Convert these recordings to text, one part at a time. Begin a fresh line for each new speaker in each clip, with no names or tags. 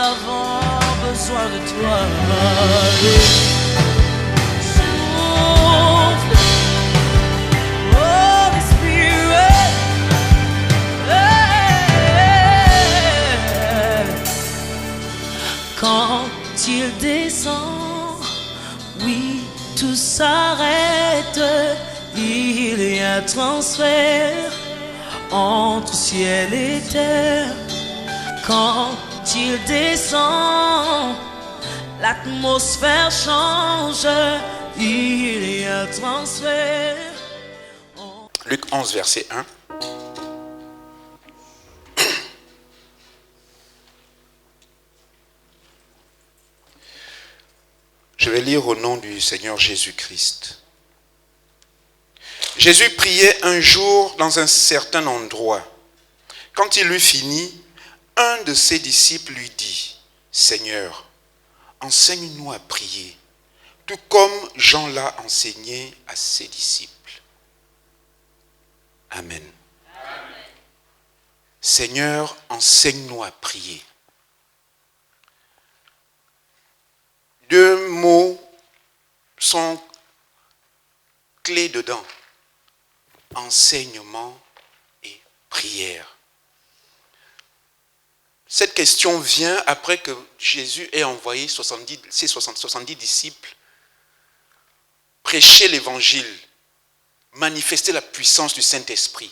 avons besoin de toi. Souffle, Holy Spirit. Quand il descend, oui, tout s'arrête. Il y a transfert entre ciel et terre. Quand il descend, l'atmosphère change. Il y a transfert.
Luc 11, verset 1. Je vais lire au nom du Seigneur Jésus-Christ. Jésus priait un jour dans un certain endroit. Quand il eut fini, un de ses disciples lui dit, « Seigneur, enseigne-nous à prier, tout comme Jean l'a enseigné à ses disciples. » Amen. Amen. Seigneur, enseigne-nous à prier. Deux mots sont clés dedans. Enseignement et prière. Cette question vient après que Jésus ait envoyé ses 70 disciples prêcher l'évangile, manifester la puissance du Saint-Esprit.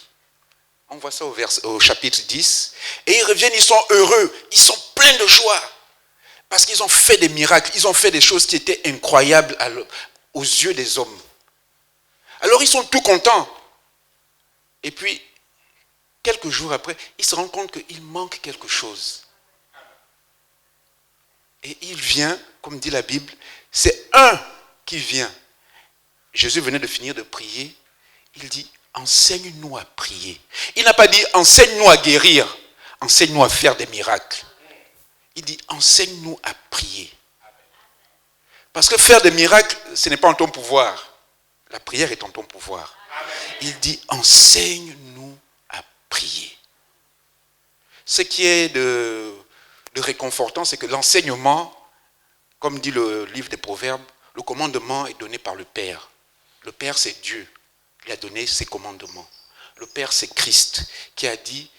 On voit ça au chapitre 10. Et ils reviennent, ils sont heureux, ils sont pleins de joie. Parce qu'ils ont fait des miracles, ils ont fait des choses qui étaient incroyables aux yeux des hommes. Alors ils sont tout contents. Et puis, quelques jours après, ils se rendent compte qu'il manque quelque chose. Et il vient, comme dit la Bible, c'est un qui vient. Jésus venait de finir de prier. Il dit, enseigne-nous à prier. Il n'a pas dit, enseigne-nous à guérir, enseigne-nous à faire des miracles. Il dit, enseigne-nous à prier. Parce que faire des miracles, ce n'est pas en ton pouvoir. La prière est en ton pouvoir. Il dit, enseigne-nous à prier. Ce qui est de réconfortant, c'est que l'enseignement, comme dit le livre des Proverbes, le commandement est donné par le Père. Le Père, c'est Dieu. Il a donné ses commandements. Le Père, c'est Christ, qui a dit,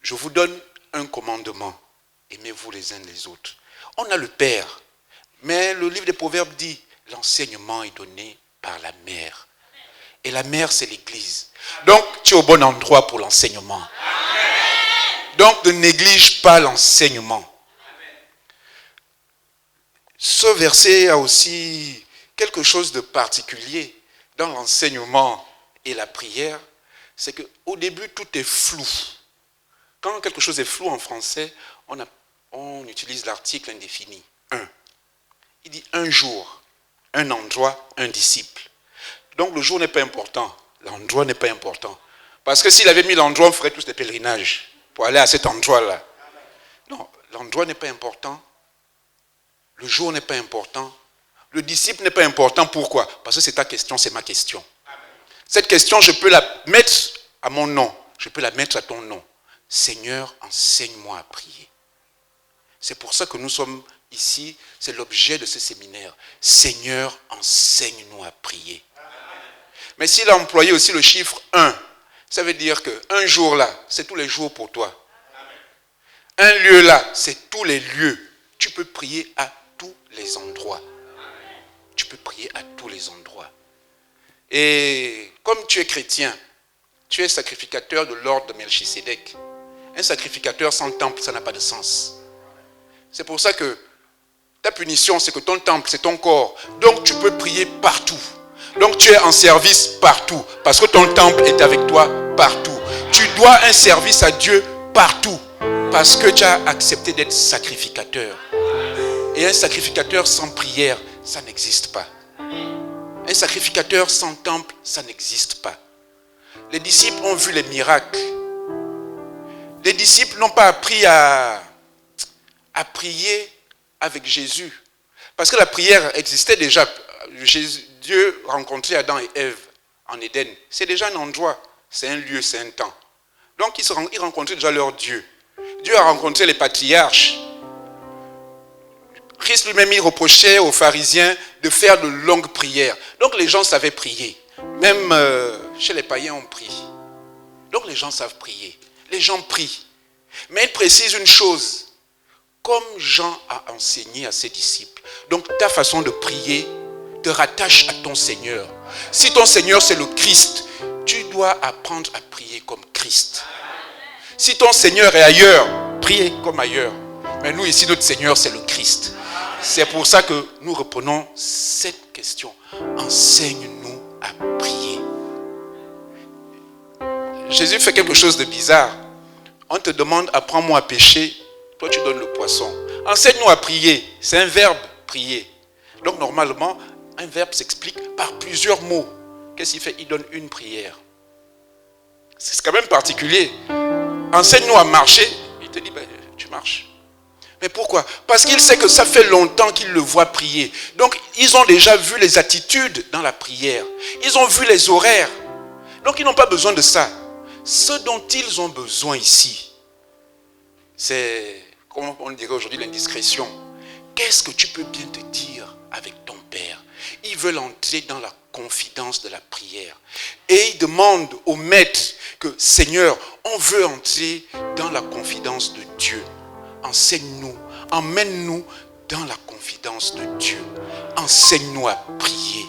je vous donne un commandement. Aimez-vous les uns les autres. On a le Père, mais le livre des Proverbes dit, l'enseignement est donné par la mère. Et la mère, c'est l'Église. Donc, tu es au bon endroit pour l'enseignement. Donc, ne néglige pas l'enseignement. Ce verset a aussi quelque chose de particulier dans l'enseignement et la prière. C'est qu'au début, tout est flou. Quand quelque chose est flou en français, on utilise l'article indéfini. Un. Il dit un jour, un endroit, un disciple. Donc le jour n'est pas important, l'endroit n'est pas important. Parce que s'il avait mis l'endroit, on ferait tous des pèlerinages pour aller à cet endroit-là. Non, l'endroit n'est pas important, le jour n'est pas important, le disciple n'est pas important. Pourquoi? Parce que c'est ta question, c'est ma question. Cette question, je peux la mettre à mon nom, je peux la mettre à ton nom. Seigneur, enseigne-moi à prier. C'est pour ça que nous sommes ici, c'est l'objet de ce séminaire. Seigneur, enseigne-nous à prier. Mais s'il a employé aussi le chiffre 1, ça veut dire qu'un jour là, c'est tous les jours pour toi. Un lieu là, c'est tous les lieux. Tu peux prier à tous les endroits. Tu peux prier à tous les endroits. Et comme tu es chrétien, tu es sacrificateur de l'ordre de Melchisédek. Un sacrificateur sans temple, ça n'a pas de sens. C'est pour ça que ta punition, c'est que ton temple, c'est ton corps. Donc tu peux prier partout. Donc tu es en service partout. Parce que ton temple est avec toi partout. Tu dois un service à Dieu partout. Parce que tu as accepté d'être sacrificateur. Et un sacrificateur sans prière, ça n'existe pas. Un sacrificateur sans temple, ça n'existe pas. Les disciples ont vu les miracles. Les disciples n'ont pas appris à prier avec Jésus. Parce que la prière existait déjà. Dieu rencontrait Adam et Ève en Éden. C'est déjà un endroit, c'est un lieu, c'est un temps. Donc ils rencontraient déjà leur Dieu. Dieu a rencontré les patriarches Christ lui-même, il reprochait aux pharisiens de faire de longues prières. Donc les gens savaient prier. Même chez les païens, on prie. Donc les gens savent prier. Les gens prient. Mais il précise une chose. Comme Jean a enseigné à ses disciples. Donc ta façon de prier te rattache à ton Seigneur. Si ton Seigneur c'est le Christ, tu dois apprendre à prier comme Christ. Si ton Seigneur est ailleurs, priez comme ailleurs. Mais nous ici, notre Seigneur c'est le Christ. C'est pour ça que nous reprenons cette question. Enseigne-nous à prier. Jésus fait quelque chose de bizarre. On te demande, apprends-moi à pêcher. Toi, tu donnes le poisson. Enseigne-nous à prier. C'est un verbe, prier. Donc, normalement, un verbe s'explique par plusieurs mots. Qu'est-ce qu'il fait? Il donne une prière. C'est quand même particulier. Enseigne-nous à marcher. Il te dit, ben, tu marches. Mais pourquoi? Parce qu'il sait que ça fait longtemps qu'il le voit prier. Donc, ils ont déjà vu les attitudes dans la prière. Ils ont vu les horaires. Donc, ils n'ont pas besoin de ça. Ce dont ils ont besoin ici, c'est, comme on dirait aujourd'hui, l'indiscrétion. Qu'est-ce que tu peux bien te dire avec ton Père? Ils veulent entrer dans la confidence de la prière. Et ils demandent au maître que, Seigneur, on veut entrer dans la confidence de Dieu. Enseigne-nous, emmène-nous dans la confidence de Dieu. Enseigne-nous à prier.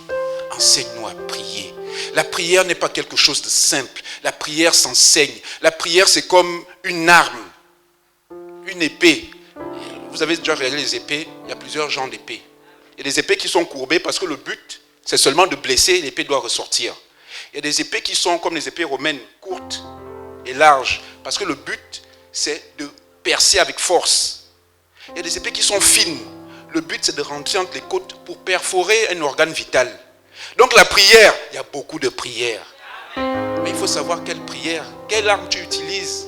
Enseigne-nous à prier. La prière n'est pas quelque chose de simple. La prière s'enseigne. La prière, c'est comme une arme, une épée. Vous avez déjà regardé les épées? Il y a plusieurs genres d'épées. Il y a des épées qui sont courbées parce que le but, c'est seulement de blesser, l'épée doit ressortir. Il y a des épées qui sont comme les épées romaines, courtes et larges, parce que le but, c'est de percer avec force. Il y a des épées qui sont fines. Le but, c'est de rentrer entre les côtes pour perforer un organe vital. Donc la prière, il y a beaucoup de prières. Mais il faut savoir quelle prière, quelle arme tu utilises.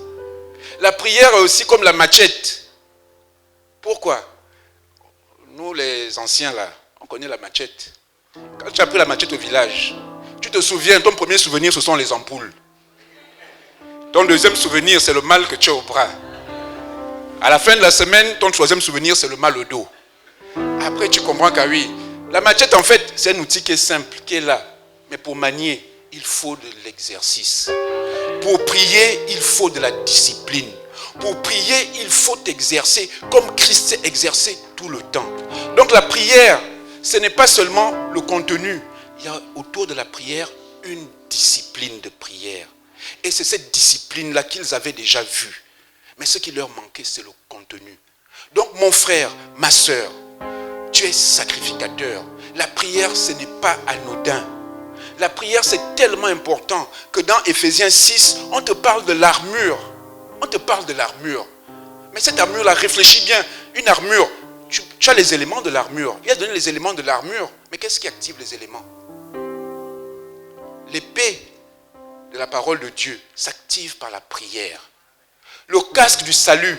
La prière est aussi comme la machette. Pourquoi? Nous les anciens là, on connaît la machette. Quand tu as pris la machette au village, tu te souviens, ton premier souvenir ce sont les ampoules. Ton deuxième souvenir c'est le mal que tu as au bras. À la fin de la semaine, ton troisième souvenir c'est le mal au dos. Après tu comprends que oui, la machette en fait c'est un outil qui est simple, qui est là. Mais pour manier, il faut de l'exercice. Pour prier, il faut de la discipline. Pour prier, il faut exercer comme Christ s'est exercé tout le temps. Donc la prière, ce n'est pas seulement le contenu. Il y a autour de la prière une discipline de prière. Et c'est cette discipline-là qu'ils avaient déjà vue. Mais ce qui leur manquait, c'est le contenu. Donc mon frère, ma soeur, tu es sacrificateur. La prière, ce n'est pas anodin. La prière, c'est tellement important que dans Éphésiens 6, on te parle de l'armure. On te parle de l'armure. Mais cette armure-là, réfléchis bien. Une armure, tu as les éléments de l'armure. Il a donné les éléments de l'armure. Mais qu'est-ce qui active les éléments? L'épée de la parole de Dieu s'active par la prière. Le casque du salut.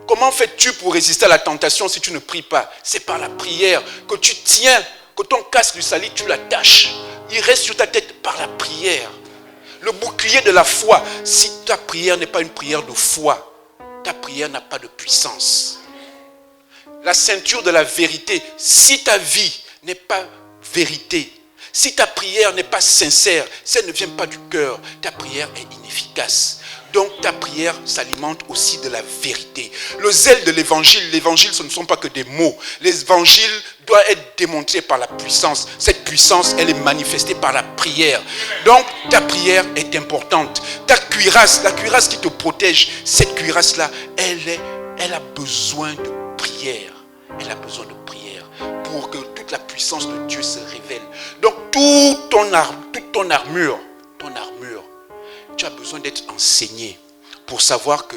Comment fais-tu pour résister à la tentation si tu ne pries pas? C'est par la prière que tu tiens, que ton casque du salut, tu l'attaches. Il reste sur ta tête par la prière. Le bouclier de la foi. Si ta prière n'est pas une prière de foi, ta prière n'a pas de puissance. La ceinture de la vérité. Si ta vie n'est pas vérité, si ta prière n'est pas sincère, si elle ne vient pas du cœur, ta prière est inefficace. Donc ta prière s'alimente aussi de la vérité. Le zèle de l'évangile, ce ne sont pas que des mots. L'évangile doit être démontré par la puissance. Cette puissance, elle est manifestée par la prière. Donc ta prière est importante. Ta cuirasse, la cuirasse qui te protège, cette cuirasse-là, elle a besoin de prière. Elle a besoin de prière pour que toute la puissance de Dieu se révèle. Donc toute ton armure, tu as besoin d'être enseigné pour savoir que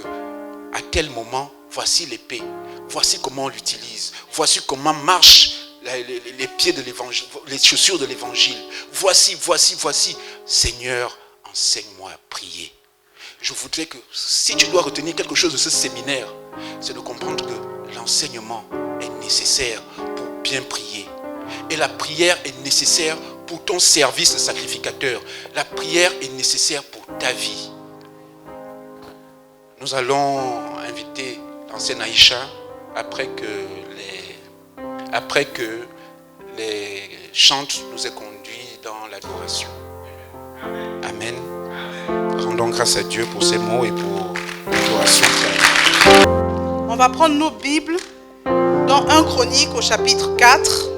à tel moment, voici l'épée, voici comment on l'utilise, voici comment marchent les pieds de l'évangile, les chaussures de l'évangile. Voici. Seigneur, enseigne-moi à prier. Je voudrais que si tu dois retenir quelque chose de ce séminaire, c'est de comprendre que l'enseignement est nécessaire pour bien prier. Et la prière est nécessaire pour ton service de sacrificateur. La prière est nécessaire pour ta vie. Nous allons inviter l'ancienne Aïcha, après que après que les chantes nous aient conduits dans l'adoration. Amen. Rendons grâce à Dieu pour ces mots et pour l'adoration.
On va prendre nos Bibles dans 1 Chronique au chapitre 4.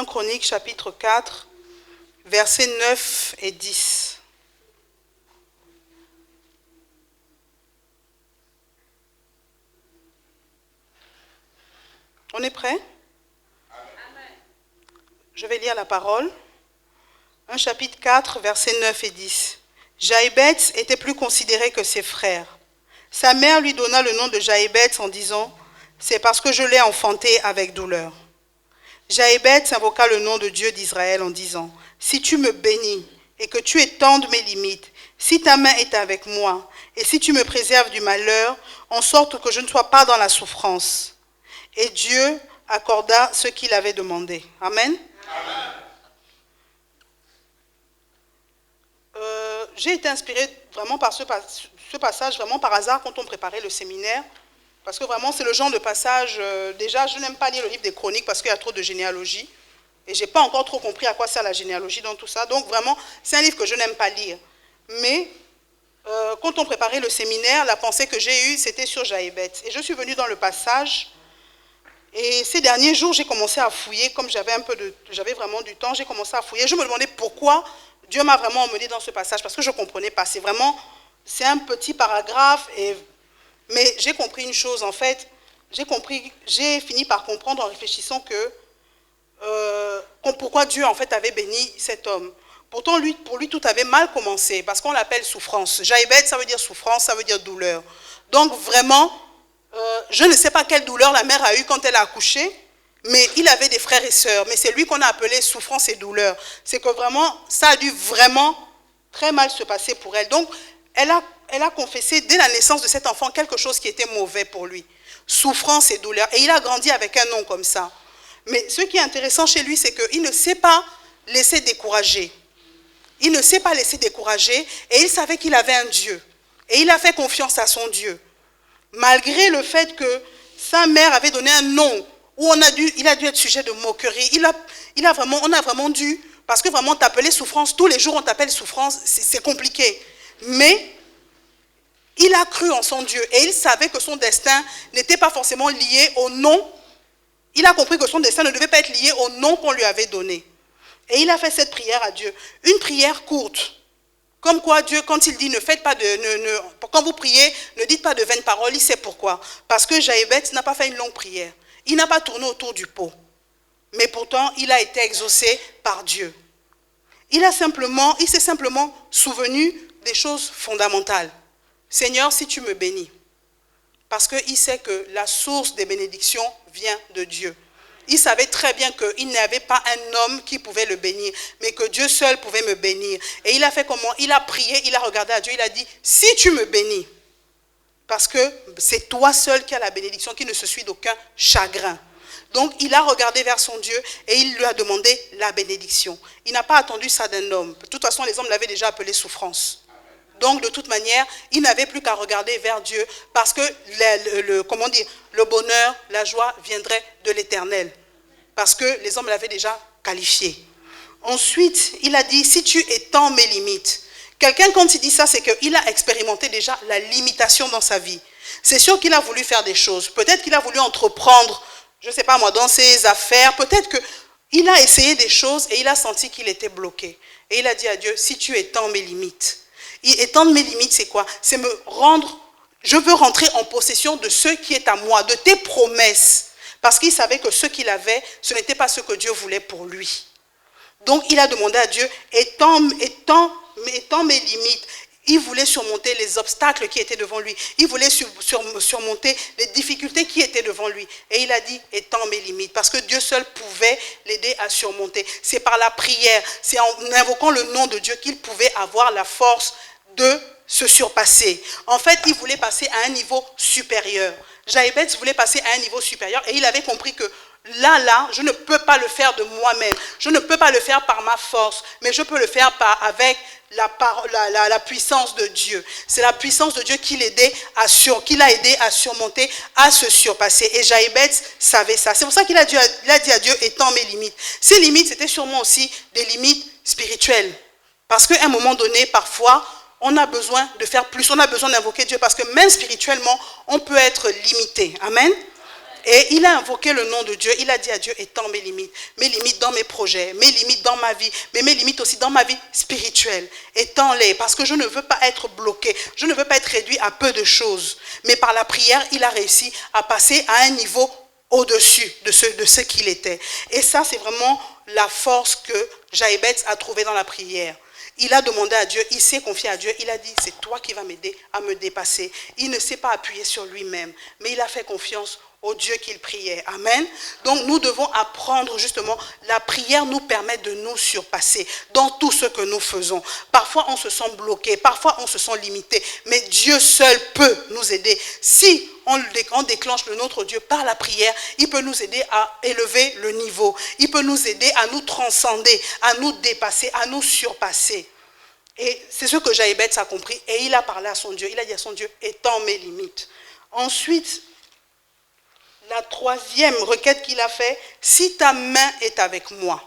Chronique chapitre 4, versets 9 et 10. On est prêt? Amen. Je vais lire la parole. 1 chapitre 4, versets 9 et 10. Jaïbeth était plus considéré que ses frères. Sa mère lui donna le nom de Jaïbeth en disant « C'est parce que je l'ai enfanté avec douleur ». Jaïbeth invoqua le nom de Dieu d'Israël en disant « Si tu me bénis et que tu étendes mes limites, si ta main est avec moi et si tu me préserves du malheur, en sorte que je ne sois pas dans la souffrance. » Et Dieu accorda ce qu'il avait demandé. Amen. Amen. J'ai été inspirée vraiment par ce passage, vraiment par hasard quand on préparait le séminaire. Parce que vraiment, c'est le genre de passage, déjà, je n'aime pas lire le livre des chroniques parce qu'il y a trop de généalogie. Et je n'ai pas encore trop compris à quoi sert la généalogie dans tout ça. Donc vraiment, c'est un livre que je n'aime pas lire. Mais quand on préparait le séminaire, la pensée que j'ai eue, c'était sur Jaïbeth. Et je suis venue dans le passage. Et ces derniers jours, j'ai commencé à fouiller. Comme j'avais vraiment du temps, j'ai commencé à fouiller. Je me demandais pourquoi Dieu m'a vraiment emmené dans ce passage. Parce que je ne comprenais pas. C'est un petit paragraphe mais j'ai compris une chose, en fait, j'ai fini par comprendre en réfléchissant pourquoi Dieu, en fait, avait béni cet homme. Pourtant, pour lui, tout avait mal commencé, parce qu'on l'appelle souffrance. Jaïbeth, ça veut dire souffrance, ça veut dire douleur. Donc, vraiment, je ne sais pas quelle douleur la mère a eue quand elle a accouché, mais il avait des frères et sœurs, mais c'est lui qu'on a appelé souffrance et douleur. C'est que vraiment, ça a dû vraiment très mal se passer pour elle. Donc, elle a confessé dès la naissance de cet enfant quelque chose qui était mauvais pour lui. Souffrance et douleur. Et il a grandi avec un nom comme ça. Mais ce qui est intéressant chez lui, c'est qu'il ne s'est pas laissé décourager. Il ne s'est pas laissé décourager et il savait qu'il avait un Dieu. Et il a fait confiance à son Dieu. Malgré le fait que sa mère avait donné un nom où il a dû être sujet de moquerie. On a vraiment dû, parce que vraiment t'appeler souffrance, tous les jours on t'appelle souffrance, c'est compliqué. Mais il a cru en son Dieu et il savait que son destin n'était pas forcément lié au nom. Il a compris que son destin ne devait pas être lié au nom qu'on lui avait donné. Et il a fait cette prière à Dieu. Une prière courte. Comme quoi Dieu, quand il dit ne faites pas quand vous priez, ne dites pas de vaines paroles, il sait pourquoi. Parce que Jaïbeth n'a pas fait une longue prière. Il n'a pas tourné autour du pot. Mais pourtant, il a été exaucé par Dieu. Il s'est simplement souvenu des choses fondamentales. Seigneur, si tu me bénis, parce qu'il sait que la source des bénédictions vient de Dieu. Il savait très bien qu'il n'avait pas un homme qui pouvait le bénir, mais que Dieu seul pouvait me bénir. Et il a fait comment? Il a prié, il a regardé à Dieu, il a dit, si tu me bénis, parce que c'est toi seul qui as la bénédiction, qui ne se suit d'aucun chagrin. Donc, il a regardé vers son Dieu et il lui a demandé la bénédiction. Il n'a pas attendu ça d'un homme. De toute façon, les hommes l'avaient déjà appelé souffrance. Donc, de toute manière, il n'avait plus qu'à regarder vers Dieu parce que le bonheur, la joie viendrait de l'Éternel. Parce que les hommes l'avaient déjà qualifié. Ensuite, il a dit, si tu étends mes limites. Quelqu'un, quand il dit ça, c'est qu'il a expérimenté déjà la limitation dans sa vie. C'est sûr qu'il a voulu faire des choses. Peut-être qu'il a voulu entreprendre, je ne sais pas moi, dans ses affaires. Peut-être qu'il a essayé des choses et il a senti qu'il était bloqué. Et il a dit à Dieu, si tu étends mes limites. Étendre mes limites, c'est quoi? C'est je veux rentrer en possession de ce qui est à moi, de tes promesses. Parce qu'il savait que ce qu'il avait, ce n'était pas ce que Dieu voulait pour lui. Donc il a demandé à Dieu, étends mes limites. Il voulait surmonter les obstacles qui étaient devant lui. Il voulait surmonter les difficultés qui étaient devant lui. Et il a dit, étends mes limites. Parce que Dieu seul pouvait l'aider à surmonter. C'est par la prière, c'est en invoquant le nom de Dieu qu'il pouvait avoir la force de se surpasser. En fait, il voulait passer à un niveau supérieur. Jaïbeth voulait passer à un niveau supérieur et il avait compris que Là, je ne peux pas le faire de moi-même. Je ne peux pas le faire par ma force, mais je peux le faire avec la puissance de Dieu. C'est la puissance de Dieu qui l'a aidé à surmonter, à se surpasser. Et Jaïbeth savait ça. C'est pour ça qu'il a dit à Dieu, étends mes limites. Ces limites, c'était sûrement aussi des limites spirituelles. Parce qu'à un moment donné, parfois, on a besoin de faire plus, on a besoin d'invoquer Dieu, parce que même spirituellement, on peut être limité. Amen. Et il a invoqué le nom de Dieu, il a dit à Dieu, étends mes limites dans mes projets, mes limites dans ma vie, mais mes limites aussi dans ma vie spirituelle. Étends-les, parce que je ne veux pas être bloqué, je ne veux pas être réduit à peu de choses. Mais par la prière, il a réussi à passer à un niveau au-dessus de ce qu'il était. Et ça, c'est vraiment la force que Jaïbeth a trouvée dans la prière. Il a demandé à Dieu, il s'est confié à Dieu, il a dit, c'est toi qui vas m'aider à me dépasser. Il ne s'est pas appuyé sur lui-même, mais il a fait confiance au Dieu qu'il priait. Amen. Donc nous devons apprendre justement, la prière nous permet de nous surpasser dans tout ce que nous faisons. Parfois on se sent bloqué, parfois on se sent limité, mais Dieu seul peut nous aider. Si on déclenche le notre Dieu par la prière, il peut nous aider à élever le niveau. Il peut nous aider à nous transcender, à nous dépasser, à nous surpasser. Et c'est ce que Jaïbeth a compris. Et il a parlé à son Dieu. Il a dit à son Dieu, étends mes limites. Ensuite, la troisième requête qu'il a fait, si ta main est avec moi.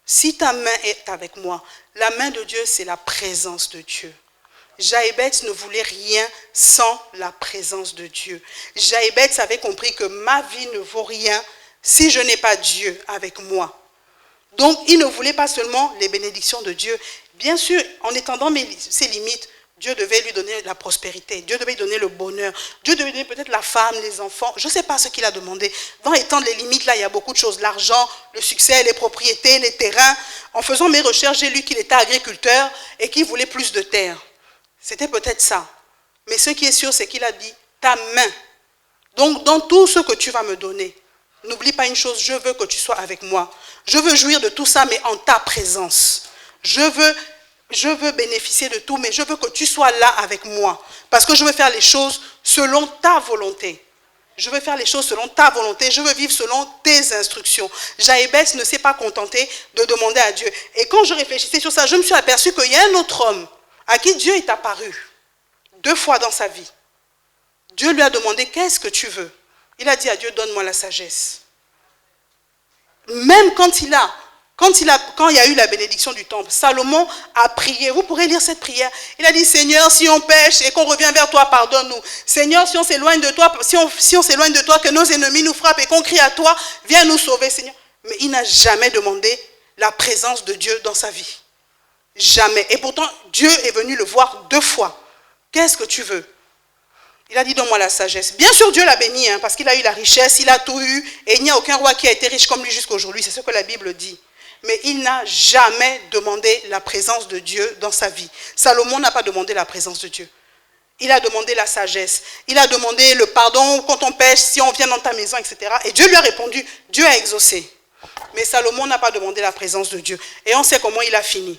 Si ta main est avec moi. La main de Dieu, c'est la présence de Dieu. Jaïbeth ne voulait rien sans la présence de Dieu. Jaïbeth avait compris que ma vie ne vaut rien si je n'ai pas Dieu avec moi. Donc, il ne voulait pas seulement les bénédictions de Dieu. Bien sûr, en étendant ses limites, Dieu devait lui donner la prospérité. Dieu devait lui donner le bonheur. Dieu devait lui donner peut-être la femme, les enfants. Je ne sais pas ce qu'il a demandé. Dans étendre les limites, là, il y a beaucoup de choses. L'argent, le succès, les propriétés, les terrains. En faisant mes recherches, j'ai lu qu'il était agriculteur et qu'il voulait plus de terre. C'était peut-être ça. Mais ce qui est sûr, c'est qu'il a dit, ta main. Donc, dans tout ce que tu vas me donner, n'oublie pas une chose, je veux que tu sois avec moi. Je veux jouir de tout ça, mais en ta présence. Je veux bénéficier de tout, mais je veux que tu sois là avec moi. Parce que je veux faire les choses selon ta volonté. Je veux faire les choses selon ta volonté. Je veux vivre selon tes instructions. Jaïbeth ne s'est pas contenté de demander à Dieu. Et quand je réfléchissais sur ça, je me suis aperçu qu'il y a un autre homme à qui Dieu est apparu 2 fois dans sa vie. Dieu lui a demandé, qu'est-ce que tu veux? Il a dit à Dieu, donne-moi la sagesse. Même quand il y a eu la bénédiction du temple, Salomon a prié. Vous pourrez lire cette prière. Il a dit, Seigneur, si on pêche et qu'on revient vers toi, pardonne-nous. Seigneur, si on s'éloigne de toi, si on s'éloigne de toi, que nos ennemis nous frappent et qu'on crie à toi, viens nous sauver, Seigneur. Mais il n'a jamais demandé la présence de Dieu dans sa vie. Jamais. Et pourtant, Dieu est venu le voir 2 fois. Qu'est-ce que tu veux? Il a dit, donne-moi la sagesse. Bien sûr, Dieu l'a béni, parce qu'il a eu la richesse, il a tout eu, et il n'y a aucun roi qui a été riche comme lui jusqu'à aujourd'hui. C'est ce que la Bible dit. Mais il n'a jamais demandé la présence de Dieu dans sa vie. Salomon n'a pas demandé la présence de Dieu. Il a demandé la sagesse. Il a demandé le pardon quand on pêche, si on vient dans ta maison, etc. Et Dieu lui a répondu, Dieu a exaucé. Mais Salomon n'a pas demandé la présence de Dieu. Et on sait comment il a fini.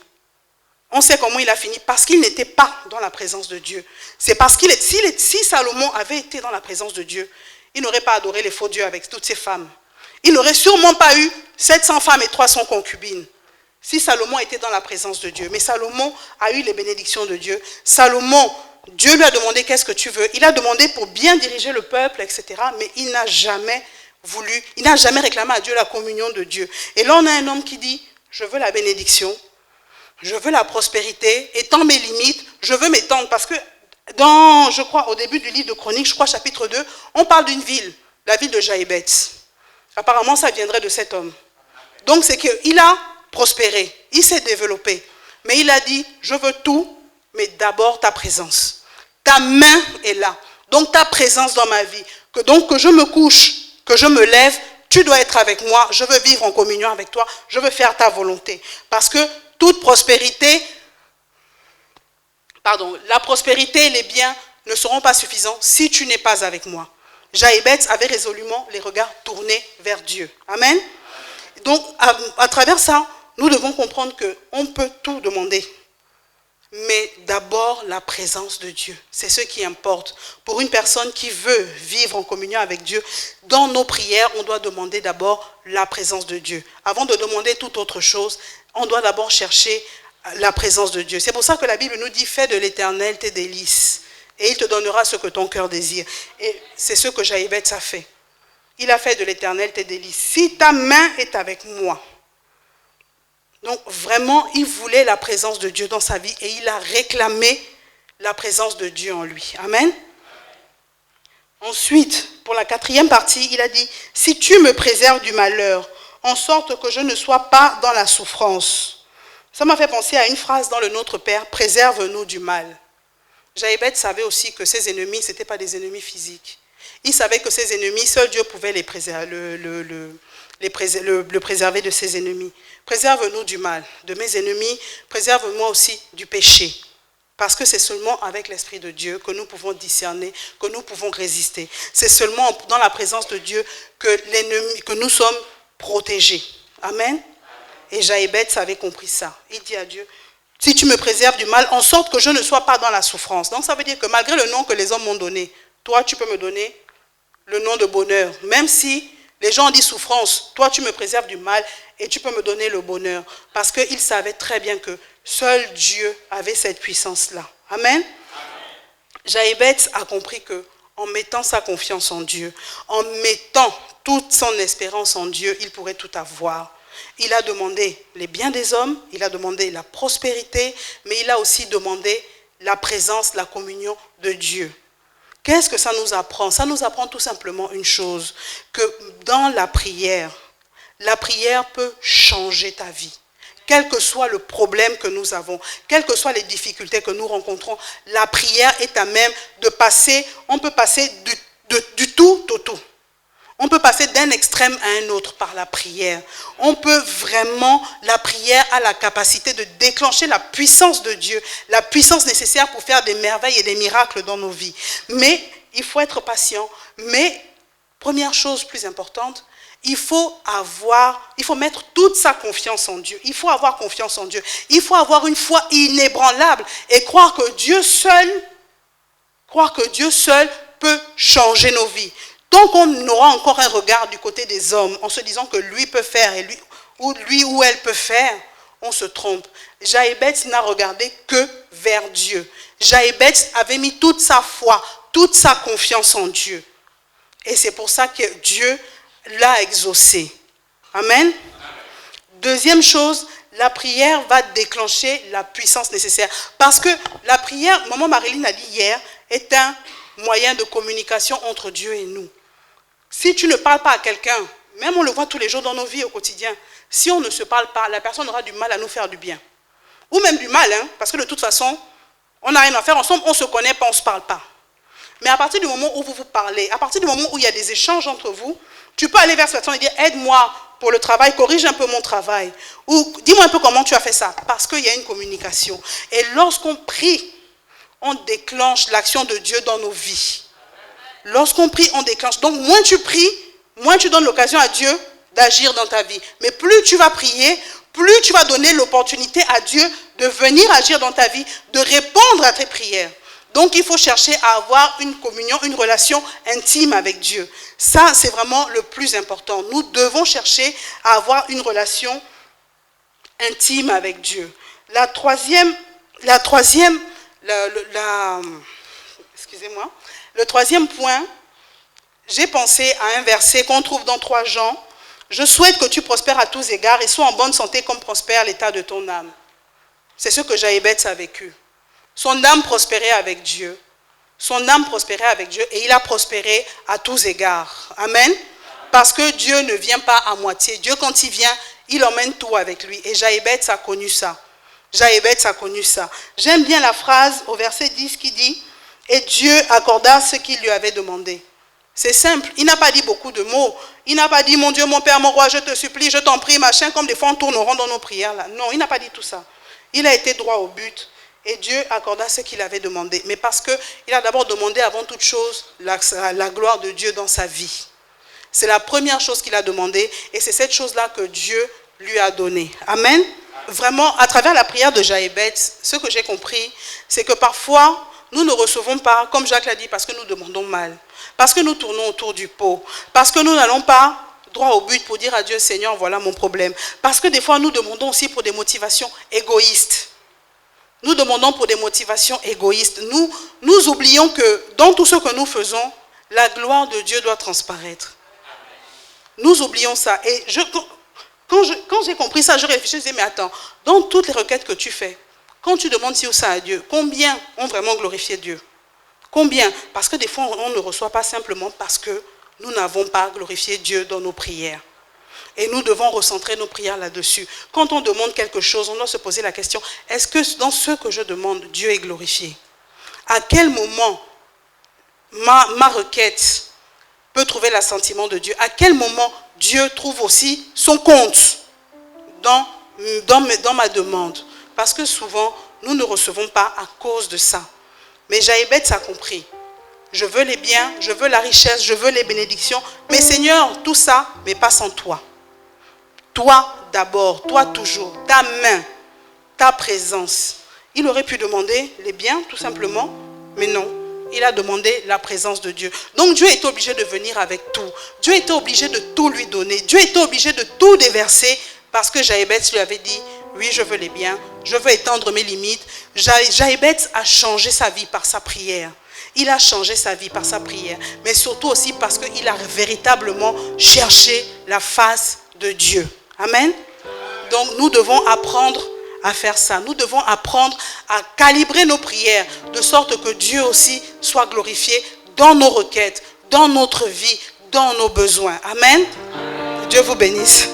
On sait comment il a fini, parce qu'il n'était pas dans la présence de Dieu. C'est parce si Salomon avait été dans la présence de Dieu, il n'aurait pas adoré les faux dieux avec toutes ses femmes. Il n'aurait sûrement pas eu 700 femmes et 300 concubines. Si Salomon était dans la présence de Dieu. Mais Salomon a eu les bénédictions de Dieu. Salomon, Dieu lui a demandé qu'est-ce que tu veux. Il a demandé pour bien diriger le peuple, etc. Mais il n'a jamais réclamé à Dieu la communion de Dieu. Et là, on a un homme qui dit, je veux la bénédiction. Je veux la prospérité, étends mes limites, je veux m'étendre. Parce que je crois, au début du livre de Chroniques, je crois chapitre 2, on parle d'une ville, la ville de Jaïbeth. Apparemment, ça viendrait de cet homme. Donc, c'est qu'il a prospéré, il s'est développé. Mais il a dit, je veux tout, mais d'abord ta présence. Ta main est là. Donc, ta présence dans ma vie. Que je me couche, que je me lève, tu dois être avec moi, je veux vivre en communion avec toi, je veux faire ta volonté. Parce que toute prospérité, la prospérité et les biens ne seront pas suffisants si tu n'es pas avec moi. Jaïbeth avait résolument les regards tournés vers Dieu. Amen. Donc, à travers ça, nous devons comprendre qu'on peut tout demander. mais d'abord la présence de Dieu. C'est ce qui importe. Pour une personne qui veut vivre en communion avec Dieu, dans nos prières, on doit demander d'abord la présence de Dieu. Avant de demander toute autre chose, on doit d'abord chercher la présence de Dieu. C'est pour ça que la Bible nous dit « Fais de l'Éternel tes délices, et il te donnera ce que ton cœur désire. » Et c'est ce que Jaïbetz a fait. Il a fait de l'Éternel tes délices. Si ta main est avec moi. Donc vraiment, il voulait la présence de Dieu dans sa vie et il a réclamé la présence de Dieu en lui. Amen. Ensuite, pour la 4e partie, il a dit, si tu me préserves du malheur, en sorte que je ne sois pas dans la souffrance. Ça m'a fait penser à une phrase dans le Notre Père, préserve-nous du mal. Jaïbetz savait aussi que ses ennemis, ce n'étaient pas des ennemis physiques. Il savait que ses ennemis, seul Dieu pouvait le préserver de ses ennemis. Préserve-nous du mal, de mes ennemis, préserve-moi aussi du péché. Parce que c'est seulement avec l'Esprit de Dieu que nous pouvons discerner, que nous pouvons résister. C'est seulement dans la présence de Dieu que nous sommes protégés. Amen. Et Jaïbetz avait compris ça. Il dit à Dieu, si tu me préserves du mal, en sorte que je ne sois pas dans la souffrance. Donc ça veut dire que malgré le nom que les hommes m'ont donné, toi tu peux me donner le nom de bonheur. Même si les gens ont dit souffrance, toi tu me préserves du mal et tu peux me donner le bonheur. Parce qu'il savait très bien que seul Dieu avait cette puissance-là. Amen. Jaïbetz a compris que en mettant sa confiance en Dieu, en mettant toute son espérance en Dieu, il pourrait tout avoir. Il a demandé les biens des hommes, il a demandé la prospérité, mais il a aussi demandé la présence, la communion de Dieu. Qu'est-ce que ça nous apprend? Ça nous apprend tout simplement une chose, que dans la prière peut changer ta vie. Quel que soit le problème que nous avons, quelles que soient les difficultés que nous rencontrons, la prière est à même de passer, on peut passer du tout au tout. On peut passer d'un extrême à un autre par la prière. On peut vraiment, la prière a la capacité de déclencher la puissance de Dieu, la puissance nécessaire pour faire des merveilles et des miracles dans nos vies. Mais il faut être patient. Mais, première chose plus importante, il faut mettre toute sa confiance en Dieu. Il faut avoir confiance en Dieu. Il faut avoir une foi inébranlable et croire que Dieu seul peut changer nos vies. Tant qu'on aura encore un regard du côté des hommes, en se disant que lui peut faire et lui ou elle peut faire, on se trompe. Jaïbetz n'a regardé que vers Dieu. Jaïbetz avait mis toute sa foi, toute sa confiance en Dieu. Et c'est pour ça que Dieu l'a exaucé. Amen. Deuxième chose, la prière va déclencher la puissance nécessaire. Parce que la prière, maman Marilyn a dit hier, est un moyen de communication entre Dieu et nous. Si tu ne parles pas à quelqu'un, même on le voit tous les jours dans nos vies au quotidien, si on ne se parle pas, la personne aura du mal à nous faire du bien. Ou même du mal, parce que de toute façon, on n'a rien à faire ensemble, on ne se connaît pas, on ne se parle pas. Mais à partir du moment où vous vous parlez, à partir du moment où il y a des échanges entre vous, tu peux aller vers cette personne et dire « Aide-moi pour le travail, corrige un peu mon travail. » Ou « Dis-moi un peu comment tu as fait ça. » Parce qu'il y a une communication. Et lorsqu'on prie, on déclenche l'action de Dieu dans nos vies. Lorsqu'on prie, on déclenche. Donc, moins tu pries, moins tu donnes l'occasion à Dieu d'agir dans ta vie. Mais plus tu vas prier, plus tu vas donner l'opportunité à Dieu de venir agir dans ta vie, de répondre à tes prières. Donc, il faut chercher à avoir une communion, une relation intime avec Dieu. Ça, c'est vraiment le plus important. Nous devons chercher à avoir une relation intime avec Dieu. Le troisième point, j'ai pensé à un verset qu'on trouve dans 3 Jean. Je souhaite que tu prospères à tous égards et sois en bonne santé comme prospère l'état de ton âme. C'est ce que Jaïbetz a vécu. Son âme prospérait avec Dieu. Son âme prospérait avec Dieu et il a prospéré à tous égards. Amen. Parce que Dieu ne vient pas à moitié. Dieu, quand il vient, il emmène tout avec lui. Et Jaïbetz a connu ça. Jaïbetz a connu ça. J'aime bien la phrase au verset 10 qui dit « Et Dieu accorda ce qu'il lui avait demandé ». C'est simple. Il n'a pas dit beaucoup de mots. Il n'a pas dit « Mon Dieu, mon Père, mon roi, je te supplie, je t'en prie, machin », comme des fois on tourne rond dans nos prières. Là. Non, il n'a pas dit tout ça. Il a été droit au but. Et Dieu accorda ce qu'il avait demandé. Mais parce qu'il a d'abord demandé avant toute chose la gloire de Dieu dans sa vie. C'est la première chose qu'il a demandé. Et c'est cette chose-là que Dieu lui a donnée. Amen. vraiment, à travers la prière de Jaébet, ce que j'ai compris, c'est que parfois, nous ne recevons pas, comme Jacques l'a dit, parce que nous demandons mal, parce que nous tournons autour du pot, parce que nous n'allons pas droit au but pour dire à Dieu, Seigneur, voilà mon problème. Parce que des fois, nous demandons aussi pour des motivations égoïstes. Nous demandons pour des motivations égoïstes. Nous oublions que dans tout ce que nous faisons, la gloire de Dieu doit transparaître. Nous oublions ça. Et quand j'ai compris ça, je réfléchis, je disais, mais attends, dans toutes les requêtes que tu fais, quand tu demandes ci ou ça à Dieu, combien ont vraiment glorifié Dieu? Combien? Parce que des fois, on ne reçoit pas simplement parce que nous n'avons pas glorifié Dieu dans nos prières. Et nous devons recentrer nos prières là-dessus. Quand on demande quelque chose, on doit se poser la question, est-ce que dans ce que je demande, Dieu est glorifié? À quel moment ma requête peut trouver l'assentiment de Dieu? À quel moment Dieu trouve aussi son compte dans ma demande? Parce que souvent, nous ne recevons pas à cause de ça. Mais Jaébet a compris. Je veux les biens, je veux la richesse, je veux les bénédictions. Mais Seigneur, tout ça, mais pas sans toi. Toi d'abord, toi toujours, ta main, ta présence. Il aurait pu demander les biens, tout simplement, mais non. Il a demandé la présence de Dieu. Donc Dieu était obligé de venir avec tout. Dieu était obligé de tout lui donner. Dieu était obligé de tout déverser parce que Jaébet lui avait dit, oui, je veux les biens, je veux étendre mes limites. Jaébet a changé sa vie par sa prière. Il a changé sa vie par sa prière, mais surtout aussi parce qu'il a véritablement cherché la face de Dieu. Amen. Donc nous devons apprendre à faire ça. Nous devons apprendre à calibrer nos prières de sorte que Dieu aussi soit glorifié dans nos requêtes, dans notre vie, dans nos besoins. Amen. Dieu vous bénisse.